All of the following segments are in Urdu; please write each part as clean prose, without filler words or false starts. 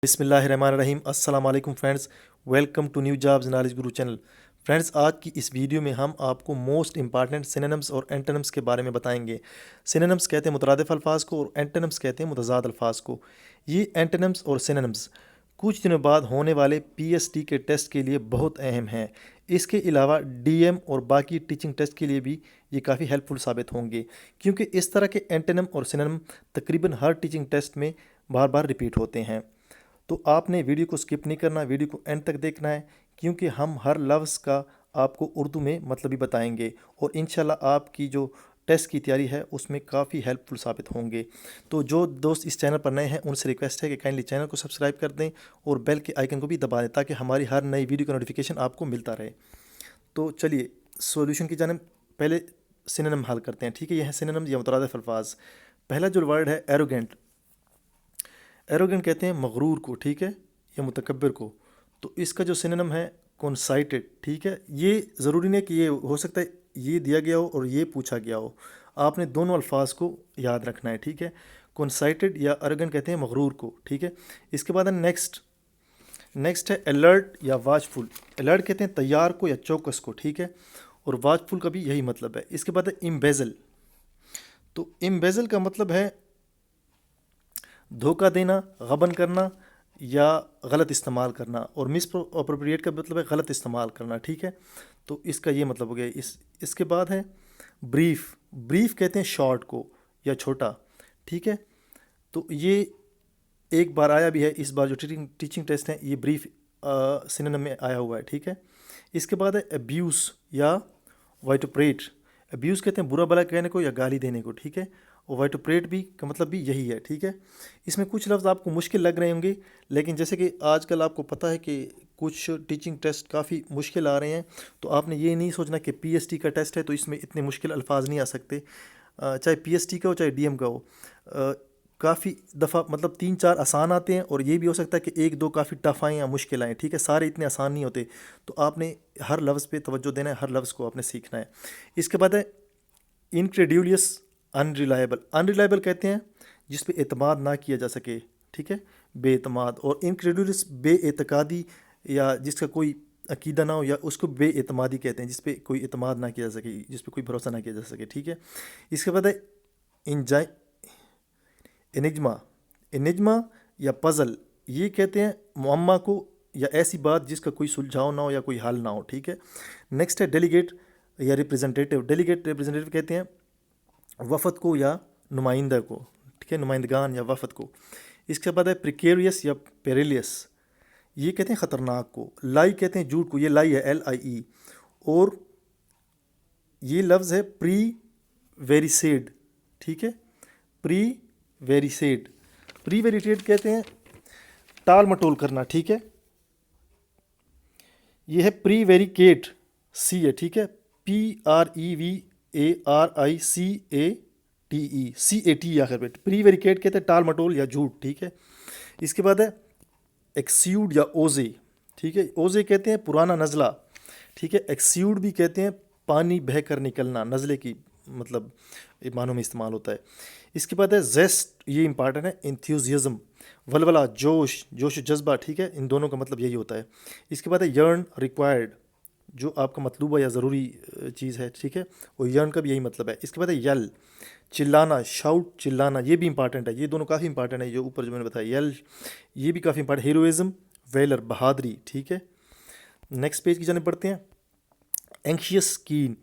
بسم اللہ الرحمن الرحیم۔ السلام علیکم friends, welcome to new jobs knowledge guru channel. Friends, آج کی اس ویڈیو میں ہم آپ کو موسٹ امپارٹنٹ سینونمز اور اینٹونمز کے بارے میں بتائیں گے۔ سینونمز کہتے ہیں مترادف الفاظ کو اور اینٹونمز کہتے ہیں متضاد الفاظ کو۔ یہ اینٹونمز اور سینونمز کچھ دنوں بعد ہونے والے PST کے ٹیسٹ کے لیے بہت اہم ہیں۔ اس کے علاوہ DM اور باقی ٹیچنگ ٹیسٹ کے لیے بھی یہ کافی ہیلپ فل ثابت ہوں گے، کیونکہ اس طرح کے اینٹونم اور سینونم تقریباً ہر ٹیچنگ ٹیسٹ میں بار بار ریپیٹ ہوتے ہیں۔ تو آپ نے ویڈیو کو سکپ نہیں کرنا، ویڈیو کو اینڈ تک دیکھنا ہے، کیونکہ ہم ہر لفظ کا آپ کو اردو میں مطلب بھی بتائیں گے، اور انشاءاللہ آپ کی جو ٹیسٹ کی تیاری ہے اس میں کافی ہیلپ فل ثابت ہوں گے۔ تو جو دوست اس چینل پر نئے ہیں ان سے ریکویسٹ ہے کہ کائنڈلی چینل کو سبسکرائب کر دیں اور بیل کے آئیکن کو بھی دبا دیں تاکہ ہماری ہر نئی ویڈیو کا نوٹیفیکیشن آپ کو ملتا رہے۔ تو چلیے سولوشن کی جانب پہلے سینونم حل کرتے ہیں، ٹھیک ہے؟ یہ ہے سینونم یا مترادف الفاظ۔ پہلا جو ورڈ ہے ایروگینٹ۔ ایروگینٹ کہتے ہیں مغرور کو، ٹھیک ہے، یا متکبر کو۔ تو اس کا جو سینونم ہے کونسائٹڈ، ٹھیک ہے۔ یہ ضروری نہیں کہ یہ ہو سکتا ہے یہ دیا گیا ہو اور یہ پوچھا گیا ہو، آپ نے دونوں الفاظ کو یاد رکھنا ہے، ٹھیک ہے۔ کونسائٹڈ یا ایروگینٹ کہتے ہیں مغرور کو، ٹھیک ہے۔ اس کے بعد ہے نیکسٹ ہے الرٹ یا واچفل۔ الرٹ کہتے ہیں تیار کو یا چوکس کو، ٹھیک ہے، اور واچفل کا بھی یہی مطلب ہے۔ اس کے بعد ہے امبیزل۔ تو امبیزل کا مطلب ہے دھوکہ دینا، غبن کرنا یا غلط استعمال کرنا، اور مس اپروپریٹ کا مطلب ہے غلط استعمال کرنا، ٹھیک ہے۔ تو اس کا یہ مطلب ہو گیا۔ اس کے بعد ہے بریف کہتے ہیں شارٹ کو یا چھوٹا، ٹھیک ہے۔ تو یہ ایک بار آیا بھی ہے، اس بار جو ٹیچنگ ٹیسٹ ہیں یہ بریف سینونم میں آیا ہوا ہے، ٹھیک ہے۔ اس کے بعد ہے ابیوز یا وائٹوپریٹ۔ ابیوز کہتے ہیں برا بھلا کہنے کو یا گالی دینے کو، ٹھیک ہے، اور وائٹوپریٹ بھی کا مطلب بھی یہی ہے، ٹھیک ہے۔ اس میں کچھ لفظ آپ کو مشکل لگ رہے ہوں گے، لیکن جیسے کہ آج کل آپ کو پتہ ہے کہ کچھ ٹیچنگ ٹیسٹ کافی مشکل آ رہے ہیں، تو آپ نے یہ نہیں سوچنا کہ PST کا ٹیسٹ ہے تو اس میں اتنے مشکل الفاظ نہیں آ سکتے، چاہے PST کا ہو چاہے DM کا ہو۔ کافی دفعہ مطلب 3-4 آسان آتے ہیں، اور یہ بھی ہو سکتا ہے کہ 1-2 کافی ٹف آئیں یا مشکل آئیں، ٹھیک ہے۔ سارے اتنے آسان نہیں ہوتے، تو آپ نے ہر لفظ پہ توجہ دینا ہے، ہر لفظ کو آپ نے سیکھنا ہے۔ اس کے بعد ہے انکریڈیولیس انریلائبل کہتے ہیں جس پہ اعتماد نہ کیا جا سکے، ٹھیک ہے، بے اعتماد۔ اور انکریڈیولیس بے اعتقادی یا جس کا کوئی عقیدہ نہ ہو، یا اس کو بے اعتمادی کہتے ہیں جس پہ کوئی اعتماد نہ کیا جا سکے، جس پہ کوئی بھروسہ نہ کیا جا سکے، ٹھیک ہے۔ اس کے بعد ہے انجما یا پزل۔ یہ کہتے ہیں معمہ کو یا ایسی بات جس کا کوئی سلجھاؤ نہ ہو یا کوئی حل نہ ہو، ٹھیک ہے۔ نیکسٹ ہے ڈیلیگیٹ یا ریپریزنٹیٹیو۔ ریپریزنٹیٹیو کہتے ہیں وفد کو یا نمائندہ کو، ٹھیک ہے، نمائندگان یا وفد کو۔ اس کے بعد ہے پریکیریس یا پیریلیس۔ یہ کہتے ہیں خطرناک کو۔ لائی کہتے ہیں جھوٹ کو، یہ لائی ہے LIE، اور یہ لفظ ہے پری ویریسیڈ، ٹھیک ہے، پری ویریٹیڈ کہتے ہیں ٹال مٹول کرنا، ٹھیک ہے۔ یہ ہے پری ویریکیٹ، C ہے، ٹھیک ہے، PREVARICATE آخر پہ۔ پری ویریکیٹ کہتے ہیں ٹال مٹول یا جھوٹ، ٹھیک ہے۔ اس کے بعد ہے ایکسیوڈ یا اوزے، ٹھیک ہے۔ اوزے کہتے ہیں پرانا نزلہ، ٹھیک ہے۔ ایکسیوڈ بھی کہتے ہیں پانی بہہ کر نکلنا، نزلے کی مطلب معنوں میں استعمال ہوتا ہے۔ اس کے بعد ہے زیسٹ، یہ امپارٹنٹ ہے، انتھیوزیزم، ولولہ، جوش و جذبہ، ٹھیک ہے، ان دونوں کا مطلب یہی ہوتا ہے۔ اس کے بعد ہے یرن، ریکوائرڈ، جو آپ کا مطلوبہ یا ضروری چیز ہے، ٹھیک ہے، اور یرن کا بھی یہی مطلب ہے۔ اس کے بعد ہے یل، چلانا، شاؤٹ، چلانا، یہ بھی امپارٹنٹ ہے، یہ دونوں کافی امپارٹنٹ ہے، جو اوپر جو میں نے بتایا یل، یہ بھی کافی امپارٹنٹ۔ ہیروئزم، ویلر، بہادری، ٹھیک ہے۔ نیکسٹ پیج کی جانب بڑھتے ہیں۔ Anxious, can.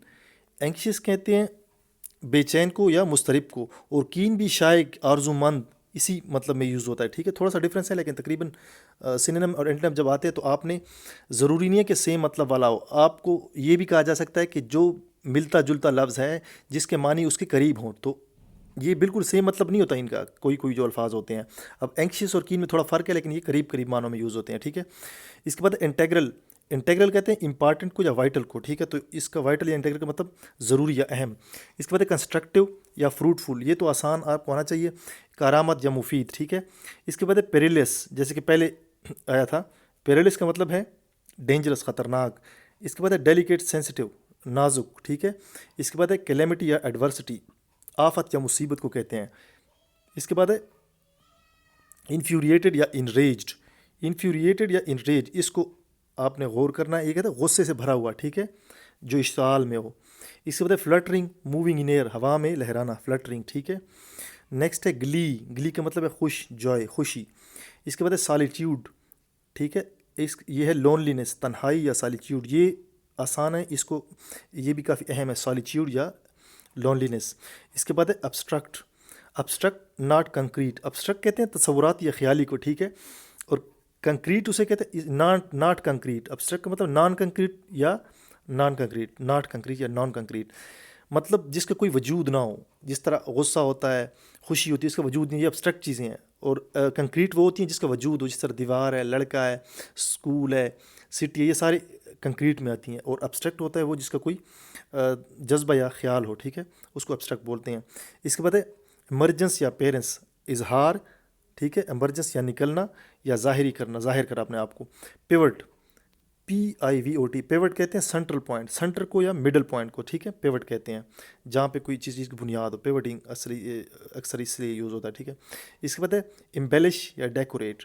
اینکشیس کہتے ہیں بے چین کو یا مضطرب کو، اور کین بھی شائق، آرزو مند، اسی مطلب میں یوز ہوتا ہے، ٹھیک ہے۔ تھوڑا سا ڈفرینس ہے، لیکن تقریباً سینونم اور اینٹونم جب آتے ہیں تو آپ نے ضروری نہیں ہے کہ سیم مطلب والا ہو، آپ کو یہ بھی کہا جا سکتا ہے کہ جو ملتا جلتا لفظ ہے جس کے معنی اس کے قریب ہوں، تو یہ بالکل سیم مطلب نہیں ہوتا ان کا، کوئی جو الفاظ ہوتے ہیں۔ اب اینکشیس اور کین میں تھوڑا فرق ہے، لیکن یہ قریب معنوں میں یوز ہوتے ہیں، ٹھیک ہے۔ اس کے بعد انٹیگرل کہتے ہیں امپارٹنٹ کو یا وائٹل کو، ٹھیک ہے۔ تو اس کا وائٹل یا انٹیگرل کا مطلب ضروری یا اہم۔ اس کے بعد کنسٹرکٹیو یا فروٹفل، یہ تو آسان آپ کو آنا چاہیے، کارآمد یا مفید، ٹھیک ہے۔ اس کے بعد پیریلیس، جیسے کہ پہلے آیا تھا، پیریلیس کا مطلب ہے ڈینجرس، خطرناک۔ اس کے بعد ہے ڈیلیکیٹ، سینسٹیو، نازک، ٹھیک ہے۔ اس کے بعد ہے کیلیمٹی یا ایڈورسٹی، آفت یا مصیبت کو کہتے ہیں۔ اس کے بعد ہے انفیوریٹڈ یا انریجڈ، انفیوریٹڈ یا انریج، اس کو آپ نے غور کرنا ہے، یہ کہتے ہیں غصے سے بھرا ہوا، ٹھیک ہے، جو اشتعال میں ہو۔ اس کے بعد ہے فلٹرنگ، موونگ ان ایئر، ہوا میں لہرانا، فلٹرنگ، ٹھیک ہے۔ نیکسٹ ہے گلی، گلی کا مطلب ہے خوش، جوائے، خوشی۔ اس کے بعد ہے سالیٹیوڈ، ٹھیک ہے، یہ ہے لونلینس، تنہائی یا سالیٹیوڈ، یہ آسان ہے، اس کو یہ بھی کافی اہم ہے، سالیٹیوڈ یا لونلینس۔ اس کے بعد ہے abstract, abstract not concrete, abstract کہتے ہیں تصورات یا خیالی کو، ٹھیک ہے، اور کنکریٹ اسے کہتے ہیں ناٹ کنکریٹ، ابسٹریکٹ کا مطلب نان کنکریٹ یا نان کنکریٹ، ناٹ کنکریٹ یا نان کنکریٹ، مطلب جس کا کوئی وجود نہ ہو، جس طرح غصہ ہوتا ہے، خوشی ہوتی ہے، اس کا وجود نہیں، یہ ابسٹریکٹ چیزیں ہیں۔ اور کنکریٹ وہ ہوتی ہیں جس کا وجود ہو، جس طرح دیوار ہے، لڑکا ہے، اسکول ہے، سٹی ہے، یہ سارے کنکریٹ میں آتی ہیں۔ اور ابسٹریکٹ ہوتا ہے وہ جس کا کوئی جذبہ یا خیال ہو، ٹھیک ہے، اس کو ابسٹریکٹ بولتے ہیں۔ اس کے بعد ہے ایمرجنس یا پیرنس، اظہار، ٹھیک ہے، ایمرجنس یا نکلنا یا ظاہری کرنا، ظاہر کرنا اپنے آپ کو۔ پیوٹ، PIVOT، پیوٹ کہتے ہیں سینٹرل پوائنٹ، سینٹر کو یا مڈل پوائنٹ کو، ٹھیک ہے، پیوٹ کہتے ہیں، جہاں پہ کوئی چیز کی بنیاد ہو، پیوٹنگ اکثر اس لیے یوز ہوتا ہے، ٹھیک ہے۔ اس کے بعد ہے امبیلش یا ڈیکوریٹ،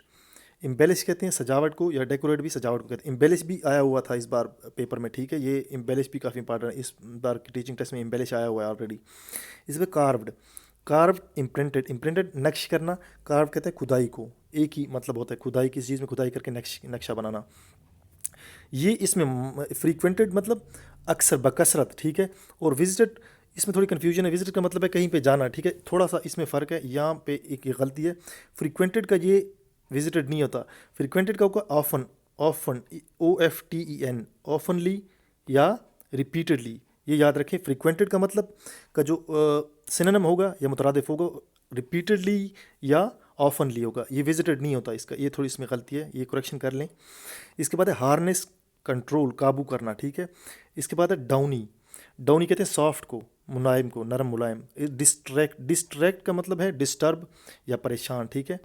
امبیلش کہتے ہیں سجاوٹ کو، یا ڈیکوریٹ بھی سجاوٹ کو کہتے ہیں۔ امبیلش بھی آیا ہوا تھا اس بار پیپر میں، ٹھیک ہے، یہ امبیلش بھی کافی امپارٹنٹ ہے، اس بار کی ٹیچنگ ٹیسٹ میں امبیلش آیا ہوا ہے آلریڈی۔ اس میں کاروڈ، کاروڈ امپرنٹڈ، امپرنٹڈ نقش کرنا، کارو کہتے ہیں کھدائی کو، ایک ہی مطلب ہوتا ہے کھدائی، کسی چیز میں کھدائی کر کے نقشہ بنانا۔ یہ اس میں فریکوینٹڈ مطلب اکثر بکثرت، ٹھیک ہے، اور وزٹڈ اس میں تھوڑی کنفیوژن ہے، وزٹ کا مطلب ہے کہیں پہ جانا، ٹھیک ہے، تھوڑا سا اس میں فرق ہے، یہاں پہ ایک غلطی ہے، فریکوینٹڈ کا یہ وزٹڈ نہیں ہوتا، فریکوینٹڈ کا ہوگا آفن، آفن OFTEN، آفنلی یا ریپیٹڈلی، یہ یاد رکھیں۔ فریکوینٹڈ کا مطلب کا جو سنونیم ہوگا یا مترادف ہوگا، ریپیٹڈلی یا آفنلی ہوگا، یہ وزٹڈ نہیں ہوتا، اس کا یہ تھوڑی اس میں غلطی ہے، یہ کریکشن کر لیں۔ اس کے بعد ہے ہارنس، کنٹرول، قابو کرنا، ٹھیک ہے۔ اس کے بعد ہے ڈاؤنی، ڈاؤنی کہتے ہیں سافٹ کو، ملائم کو، نرم ملائم۔ ڈسٹریکٹ، ڈسٹریکٹ کا مطلب ہے ڈسٹرب یا پریشان، ٹھیک ہے۔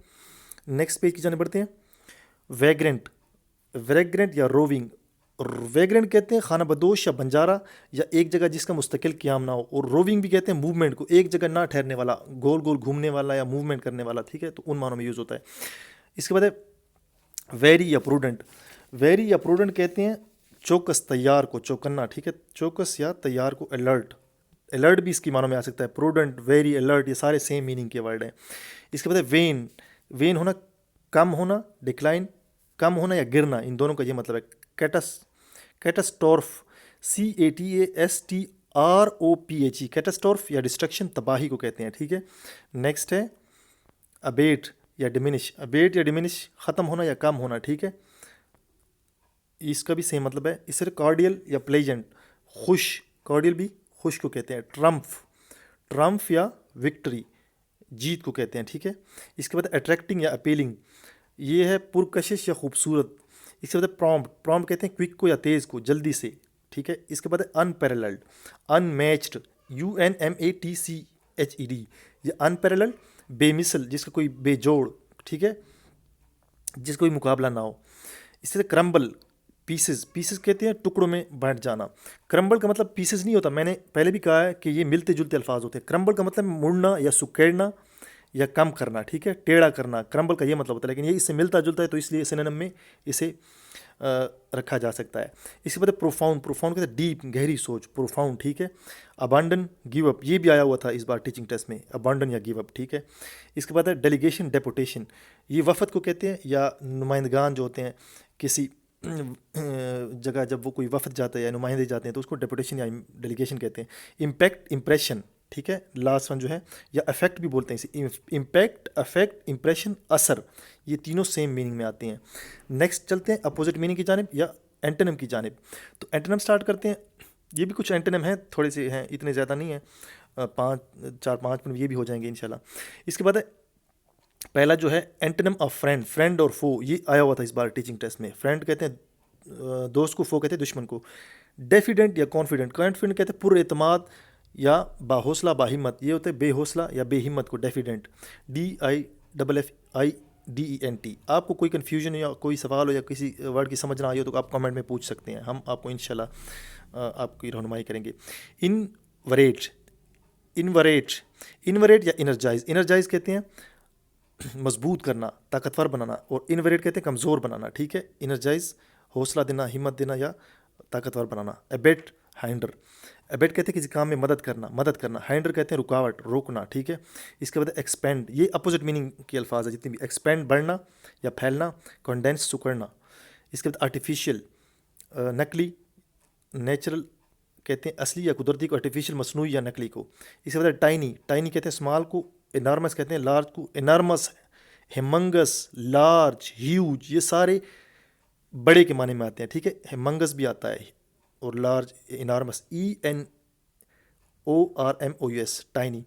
نیکسٹ پیج کی جانب بڑھتے ہیں۔ ویگرنٹ، ویگرنٹ یا روونگ، ویگرنٹ کہتے ہیں خانہ بدوش یا بنجارہ یا ایک جگہ جس کا مستقل قیام نہ ہو، اور روونگ بھی کہتے ہیں موومنٹ کو، ایک جگہ نہ ٹھہرنے والا، گول گول گھومنے والا یا موومنٹ کرنے والا، ٹھیک ہے، تو ان معنوں میں یوز ہوتا ہے۔ اس کے بعد ہے ویری یا پروڈنٹ، ویری یا پروڈنٹ کہتے ہیں چوکس، تیار کو، چوکنا، ٹھیک ہے، چوکس یا تیار کو، الرٹ، الرٹ بھی اس کی معنوں میں آ سکتا ہے، پروڈنٹ، ویری، الرٹ، یہ سارے سیم میننگ کے ورڈ ہیں۔ اس کے بعد ہے وین، وین ہونا، کم ہونا، ڈکلائن، کم ہونا یا گرنا، ان دونوں کا یہ مطلب ہے۔ کیٹاسٹروف، CATASTROPHE، کیٹاسٹروف یا ڈسٹرکشن، تباہی کو کہتے ہیں، ٹھیک ہے۔ نیکسٹ ہے ابیٹ یا ڈیمینش، ابیٹ یا ڈیمینش، ختم ہونا یا کم ہونا، ٹھیک ہے، اس کا بھی سیم مطلب ہے۔ اس سے کارڈیل یا پلیجنٹ، خوش، کارڈیل بھی خوش کو کہتے ہیں۔ ٹرمف، ٹرمف یا وکٹری، جیت کو کہتے ہیں، ٹھیک ہے۔ اس کے بعد اٹریکٹنگ یا اپیلنگ، یہ ہے پرکشش یا خوبصورت۔ اس کے بعد پرومپٹ، پرومپٹ کہتے ہیں کوئک کو یا تیز کو، جلدی سے، ٹھیک ہے۔ اس کے بعد ان پیرللڈ، ان میچڈ، UNMATCHED، یہ ان پیرللڈ، بے مثل، جس کا کوئی بے جوڑ، ٹھیک ہے، جس کا کوئی مقابلہ نہ ہو۔ اس سے کرمبل، پیسز، پیسز کہتے ہیں ٹکڑوں میں بانٹ جانا۔ کرمبل کا مطلب پیسز نہیں ہوتا، میں نے پہلے بھی کہا ہے کہ یہ ملتے جلتے الفاظ ہوتے ہیں۔ کرمبل کا مطلب مڑنا یا سکیڑنا یا کم کرنا، ٹھیک ہے، ٹیڑھا کرنا، کرمبل کا یہ مطلب ہوتا ہے، لیکن یہ اس سے ملتا جلتا ہے تو اس لیے سینونیم میں اسے رکھا جا سکتا ہے۔ اس کے بعد پروفاؤنڈ، پروفاؤنڈ کہتے ہیں ڈیپ، گہری سوچ، پروفاؤنڈ، ٹھیک ہے۔ ابانڈن، گیو اپ، یہ بھی آیا ہوا تھا اس بار ٹیچنگ ٹیسٹ میں، ابانڈن یا گیو اپ، ٹھیک ہے۔ اس کے بعد ہے ڈیلیگیشن، ڈیپوٹیشن، یہ وفد کو کہتے ہیں یا نمائندگان جو ہوتے ہیں کسی جگہ، جب وہ کوئی وفد جاتا ہے یا نمائندے جاتے ہیں تو اس کو ڈیپوٹیشن یا ڈیلیگیشن کہتے ہیں۔ امپیکٹ، امپریشن، ٹھیک ہے، لاسٹ ون جو ہے، یا افیکٹ بھی بولتے ہیں اسے، امپیکٹ، افیکٹ، امپریشن، اثر، یہ تینوں سیم میننگ میں آتے ہیں۔ نیکسٹ چلتے ہیں اپوزٹ میننگ کی جانب یا اینٹونیم کی جانب۔ تو اینٹونیم سٹارٹ کرتے ہیں، یہ بھی کچھ اینٹونیم ہیں، تھوڑے سے ہیں، اتنے زیادہ نہیں ہیں، 4-5 منٹ یہ بھی ہو جائیں گے انشاءاللہ۔ اس کے بعد ہے پہلا جو ہے اینٹونیم آف فرینڈ، فرینڈ اور فو، یہ آیا ہوا تھا اس بار ٹیچنگ ٹیسٹ میں۔ فرینڈ کہتے ہیں دوست کو، فو کہتے ہیں دشمن کو۔ ڈیفیڈنٹ یا کانفیڈنٹ، کانفیڈنٹ کہتے ہیں پر اعتماد یا باحوصلہ، باہمت، یہ ہوتے ہیں بے حوصلہ یا بے ہمت کو ڈیفیڈنٹ، DIFFIDENT۔ آپ کو کوئی کنفیوژن یا کوئی سوال ہو یا کسی ورڈ کی سمجھ نہ آئی ہو تو آپ کمنٹ میں پوچھ سکتے ہیں، ہم آپ کو انشاءاللہ آپ کی رہنمائی کریں گے۔ انوریٹ، انوریٹ، انوریٹ یا انرجائز، انرجائز کہتے ہیں مضبوط کرنا، طاقتور بنانا، اور انوریٹ کہتے ہیں کمزور بنانا، ٹھیک ہے، انرجائز حوصلہ دینا، ہمت دینا یا طاقتور بنانا. ایبیٹ ہائنڈر، ایبیٹ کہتے ہیں کسی کام میں مدد کرنا. ہائنڈر کہتے ہیں رکاوٹ، روکنا، ٹھیک ہے. اس کے بعد ایکسپینڈ، یہ اپوزٹ میننگ کے الفاظ ہے جتنی بھی. ایکسپینڈ بڑھنا یا پھیلنا، کنڈینس سکڑنا. اس کے بعد آرٹیفیشیل، نقلی، نیچرل کہتے ہیں اصلی یا قدرتی کو، آرٹیفیشیل مصنوعی یا نقلی کو. اس کے بعد ٹائنی، ٹائنی کہتے ہیں اسمال کو، انارمس کہتے ہیں لارج کو. انارمس، ہیمنگس، لارج، ہیوج، یہ سارے بڑے کے معنی میں آتے ہیں، ٹھیک ہے. ہیمنگس بھی آتا ہے اور لارج، انارمس، ENORMOUS، ٹائنی.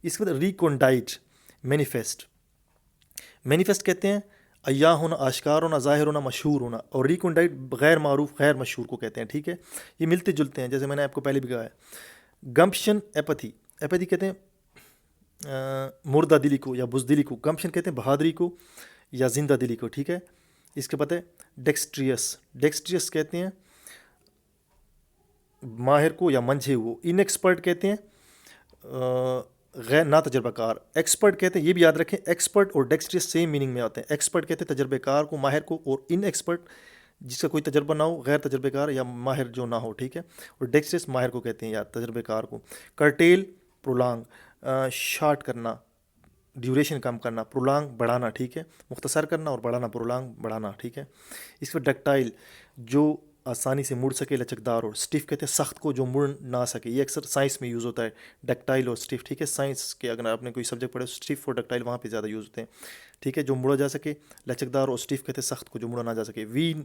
اس کے بعد ریکونڈائٹ، مینیفیسٹ. مینیفیسٹ کہتے ہیں عیاں ہونا، آشکار ہونا، ظاہر ہونا، مشہور ہونا. اور ریکونڈائٹ غیر معروف، غیر مشہور کو کہتے ہیں، ٹھیک ہے. یہ ملتے جلتے ہیں، جیسے میں نے آپ کو پہلے بھی کہا ہے. گمپشن، ایپتھی. ایپتھی کہتے ہیں مردہ دلی کو یا بزدلی کو. گمپشن کہتے ہیں بہادری کو یا زندہ دلی کو، ٹھیک ہے. اس کے بعد ہے ڈیکسٹریس. ڈیکسٹریس کہتے ہیں ماہر کو یا منجھے ہوئے. ان ایکسپرٹ کہتے ہیں غیر نا تجربہ کار. ایکسپرٹ کہتے ہیں، یہ بھی یاد رکھیں، ایکسپرٹ اور ڈیکسٹریس سیم میننگ میں آتے ہیں. ایکسپرٹ کہتے ہیں تجربہ کار کو، ماہر کو. اور ان ایکسپرٹ جس کا کوئی تجربہ نہ ہو، غیر تجربہ کار یا ماہر جو نہ ہو، ٹھیک ہے. اور ڈیکسٹریس ماہر کو کہتے ہیں یا تجربہ کار کو. کرٹیل، پرولانگ، شارٹ کرنا، ڈیوریشن کم کرنا. پرولانگ، بڑھانا، ٹھیک ہے. مختصر کرنا اور بڑھانا، پرولانگ، بڑھانا، ٹھیک ہے. اس پر ڈکٹائل، جو آسانی سے مڑ سکے، لچکدار. اور اسٹیف کہتے ہیں سخت کو، جو مڑ نہ سکے. یہ اکثر سائنس میں یوز ہوتا ہے، ڈکٹائل اور اسٹیف، ٹھیک ہے. سائنس کے اگر آپ نے کوئی سبجیکٹ پڑھے، اسٹیف اور ڈکٹائل وہاں پہ زیادہ یوز ہوتے ہیں، ٹھیک ہے. جو مڑا جا سکے، لچکدار. اور اسٹیف کہتے ہیں سخت کو، جو مڑا نہ جا سکے. وین،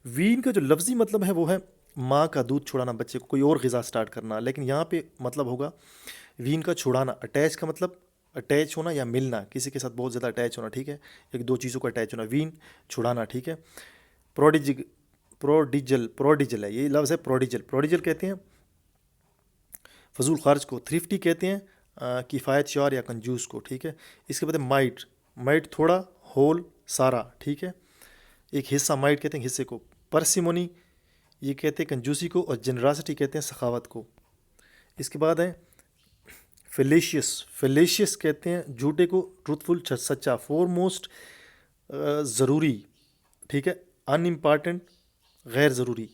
وین کا جو لفظی مطلب ہے وہ ہے ماں کا دودھ چھڑانا بچے کو، کوئی اور غذا سٹارٹ کرنا. لیکن یہاں پہ مطلب ہوگا وین کا چھڑانا. اٹیچ کا مطلب اٹیچ ہونا یا ملنا، کسی کے ساتھ بہت زیادہ اٹیچ ہونا، ٹھیک ہے. ایک دو چیزوں کا اٹیچ ہونا. وین، چھڑانا، ٹھیک ہے. پروڈیجل ہے، یہ لفظ ہے پروڈیجل. پروڈیجل کہتے ہیں فضول خرچ کو. تھرفٹی کہتے ہیں کفایت شعار یا کنجوس کو، ٹھیک ہے. اس کے بعد مائٹ، مائٹ تھوڑا، ہول، سارا، ٹھیک ہے. ایک حصہ، مائٹ کہتے ہیں حصے کو. پرسیمونی، یہ کہتے ہیں کنجوسی کو. اور جنراسٹی کہتے ہیں سخاوت کو. اس کے بعد ہے فیلیشیس. فیلیشیس کہتے ہیں جھوٹے کو، ٹروتھفل، سچا. فور موسٹ، ضروری، ٹھیک ہے. ان امپارٹنٹ، غیر ضروری.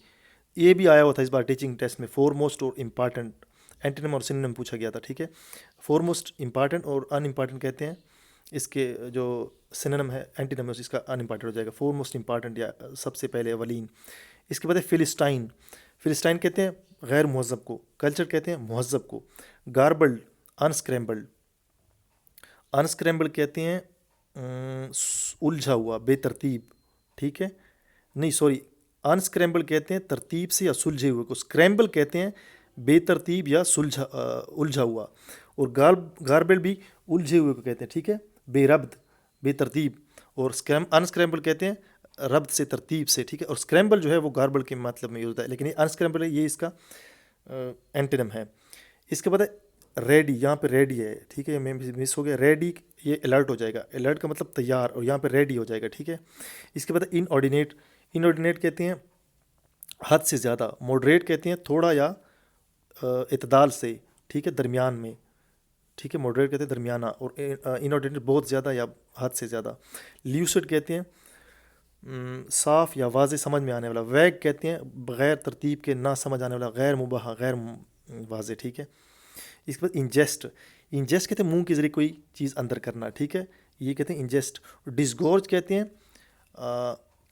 یہ بھی آیا ہوا تھا اس بار ٹیچنگ ٹیسٹ میں. فور موسٹ اور امپارٹنٹ، اینٹونیم اور سینونیم پوچھا گیا تھا، ٹھیک ہے. فور موسٹ امپارٹنٹ اور ان امپارٹنٹ کہتے ہیں اس کے جو سینونیم ہے، اینٹونیم اس کا ان امپارٹنٹ ہو جائے گا. فور موسٹ امپارٹنٹ یا سب سے پہلے، اولین. اس کے بعد ہے فلسٹائن. فلسٹائن کہتے ہیں غیر مہذب کو. کلچر کہتے ہیں مہذب کو. گاربلڈ، انسکریمبلڈ. انسکریمبلڈ کہتے ہیں الجھا ہوا، بے ترتیب، ٹھیک ہے. نہیں سوری، انسکریمبل کہتے ہیں ترتیب سے یا سلجھے ہوئے کو. اسکریمبل کہتے ہیں بے ترتیب یا الجھا ہوا. اور گاربل بھی الجھے ہوئے کو کہتے ہیں، ٹھیک ہے. بے ربط، بے ترتیب. اور انسکریمبل کہتے ہیں ربط سے، ترتیب سے، ٹھیک ہے. اور اسکریمبل جو ہے وہ گاربل کے مطلب میں یوز ہوتا ہے، لیکن یہ انسکریمبل ہے، یہ اس کا اینٹونیم ہے. اس کے بعد ہے ریڈی. یہاں پہ ریڈی ہے، ٹھیک ہے، میں مس ہو گیا. ریڈی یہ الرٹ ہو جائے گا. الرٹ کا مطلب تیار، اور یہاں پہ ریڈی ہو جائے گا، ٹھیک ہے. اس کے بعد ان آرڈینیٹ. ان آرڈینیٹ کہتے ہیں حد سے زیادہ. موڈریٹ کہتے ہیں تھوڑا یا اعتدال سے، ٹھیک ہے، درمیان میں، ٹھیک ہے. موڈریٹ کہتے ہیں درمیانہ. اور ان آرڈینیٹ بہت زیادہ یا حد سے زیادہ. لیوسڈ کہتے ہیں صاف یا واضح سمجھ میں آنے والا. ویگ کہتے ہیں بغیر ترتیب کے، نہ سمجھ آنے والا، غیر مباح، غیر واضح، ٹھیک ہے. اس کے بعد انجسٹ. انجسٹ کہتے ہیں منہ کے ذریعے کوئی چیز اندر کرنا، ٹھیک ہے، یہ کہتے ہیں انجسٹ. ڈسگورج کہتے ہیں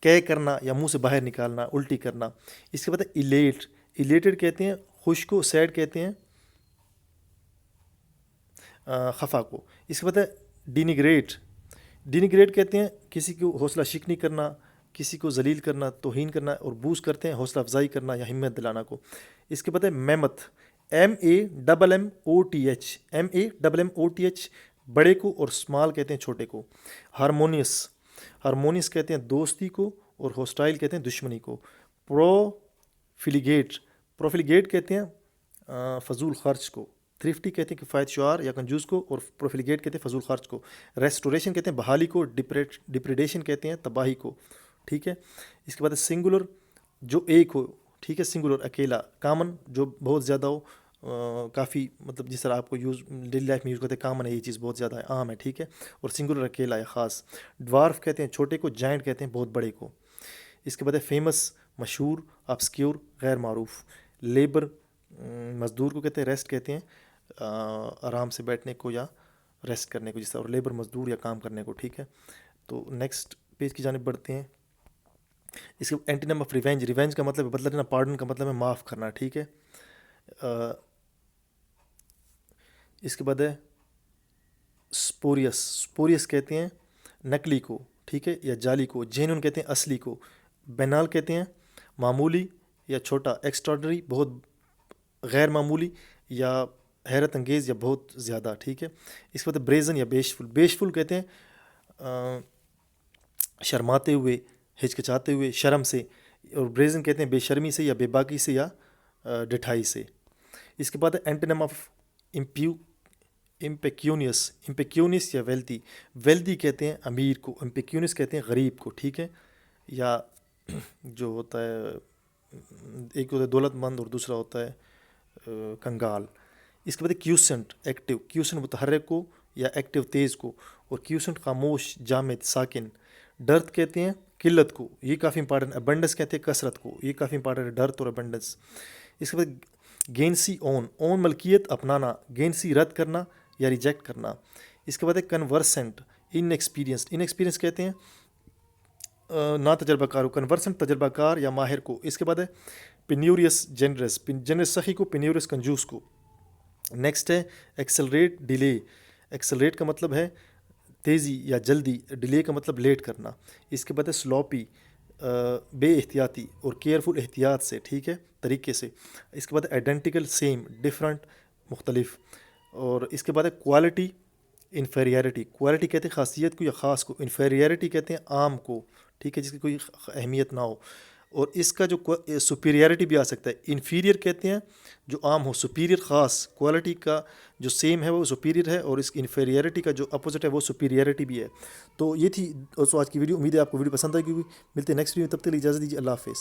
قے کرنا یا منہ سے باہر نکالنا، الٹی کرنا. اس کے بعد ایلیٹ. ایلیٹڈ کہتے ہیں خوش کو. سیڈ کہتے ہیں خفا کو. اس کے بعد ڈینیگریٹ. ڈینیگریٹ کہتے ہیں کسی کو حوصلہ شکنی کرنا، کسی کو ذلیل کرنا، توہین کرنا. اور بوس کرتے ہیں حوصلہ افزائی کرنا یا ہمت دلانا کو. اس کے بعد ہے میمتھ. MAMMOTH. MAMMOTH، بڑے کو. اور اسمال کہتے ہیں چھوٹے کو. ہارمونیس. ہارمونیس کہتے ہیں دوستی کو. اور ہوسٹائل کہتے ہیں دشمنی کو. پروفیلیگیٹ. پروفیلیگیٹ کہتے ہیں فضول خرچ کو. تھرفٹی کہتے ہیں کفایت شعار یا کنجوس کو. اور پروفیلیگیٹ کہتے ہیں فضول خرچ کو. ریسٹوریشن کہتے ہیں بحالی کو. ڈپریڈیشن کہتے ہیں تباہی کو، ٹھیک ہے. اس کے بعد سنگولر، جو ایک ہو، ٹھیک ہے، سنگولر اکیلا. کامن، جو بہت زیادہ ہو، کافی مطلب جس طرح آپ کو یوز ڈیلی لائف میں یوز کرتے ہیں، کامن ہے، یہ چیز بہت زیادہ ہے، عام ہے، ٹھیک ہے. اور سنگولر اکیلا ہے، خاص. ڈوارف کہتے ہیں چھوٹے کو، جائنٹ کہتے ہیں بہت بڑے کو. اس کے بعد ہے فیمس، مشہور، آبسکیور، غیر معروف. لیبر مزدور کو کہتے ہیں، ریسٹ کہتے ہیں آرام سے بیٹھنے کو یا ریسٹ کرنے کو، جس طرح. اور لیبر مزدور یا کام کرنے کو، ٹھیک ہے. تو نیکسٹ پیج کی جانب بڑھتے ہیں. اس کے اینٹینم آف ریونج، ریونج کا مطلب ہے بدلہ لینا، پارڈن کا مطلب ہے معاف کرنا، ٹھیک ہے. اس کے بعد ہے سپوریس، سپوریس کہتے ہیں نقلی کو، ٹھیک ہے، یا جعلی کو. جینون کہتے ہیں اصلی کو. بینال کہتے ہیں معمولی یا چھوٹا. ایکسٹراڈنری بہت غیر معمولی یا حیرت انگیز یا بہت زیادہ، ٹھیک ہے. اس کے بعد بریزن یا بیشفل، بیشفل کہتے ہیں شرماتے ہوئے، ہچکچاتے ہوئے، شرم سے. اور بریزن کہتے ہیں بے شرمی سے یا بے باکی سے یا ڈٹھائی سے. اس کے بعد اینٹونیم آف امپیکیونیس، امپیکیونیس یا ویلتھی. ویلتھی کہتے ہیں امیر کو، امپیکیونیس کہتے ہیں غریب کو، ٹھیک ہے. یا جو ہوتا ہے، ایک ہوتا ہے دولت مند اور دوسرا ہوتا ہے کنگال. اس کے بعد کیوسنٹ، ایکٹیو. کیوسنٹ متحرک کو یا ایکٹیو تیز کو. اور کیوسنٹ خاموش، جامد، ساکن. ڈرت کہتے ہیں قلت کو، یہ کافی امپارٹنٹ. ابنڈنس کہتے ہیں کثرت کو، یہ کافی امپارٹنٹ ہے، ڈرت اور ابنڈنس. اس کے بعد گینسی، اون، اون ملکیت، اپنانا. گینسی رد کرنا یا ریجیکٹ کرنا. اس کے بعد ہے کنورسنٹ، ان ایکسپیرینس. ان ایکسپیرینس کہتے ہیں نا تجربہ کار کو. کنورسنٹ تجربہ کار یا ماہر کو. اس کے بعد ہے پینیوریس، جنرس. جنرس سخی کو، پینیوریس کنجوس کو. نیکسٹ ہے ایکسلریٹ، ڈیلے. ایکسلریٹ کا مطلب ہے تیزی یا جلدی، ڈیلے کا مطلب لیٹ کرنا. اس کے بعد ہے سلوپی، بے احتیاطی، اور کیئرفل، احتیاط سے، ٹھیک ہے، طریقے سے. اس کے بعد آئیڈینٹیکل، سیم، ڈفرنٹ، مختلف. اور اس کے بعد ہے کوالٹی، انفیریئرٹی. کوالٹی کہتے ہیں خاصیت کو یا خاص کو. انفیریئرٹی کہتے ہیں عام کو، ٹھیک ہے، جس کی کوئی اہمیت نہ ہو. اور اس کا جو سپیریئرٹی بھی آ سکتا ہے. انفیریئر کہتے ہیں جو عام ہو، سپیریئر خاص. کوالٹی کا جو سیم ہے وہ سپیریئر ہے، اور اس کی انفیریئرٹی کا جو اپوزٹ ہے وہ سپیریئرٹی بھی ہے. تو یہ تھی دوستوں آج کی ویڈیو. امید ہے آپ کو ویڈیو پسند آئے گی. ملتے ہیں نیکسٹ ویڈیو، تب تک کے لیے اجازت دیجیے. اللہ حافظ.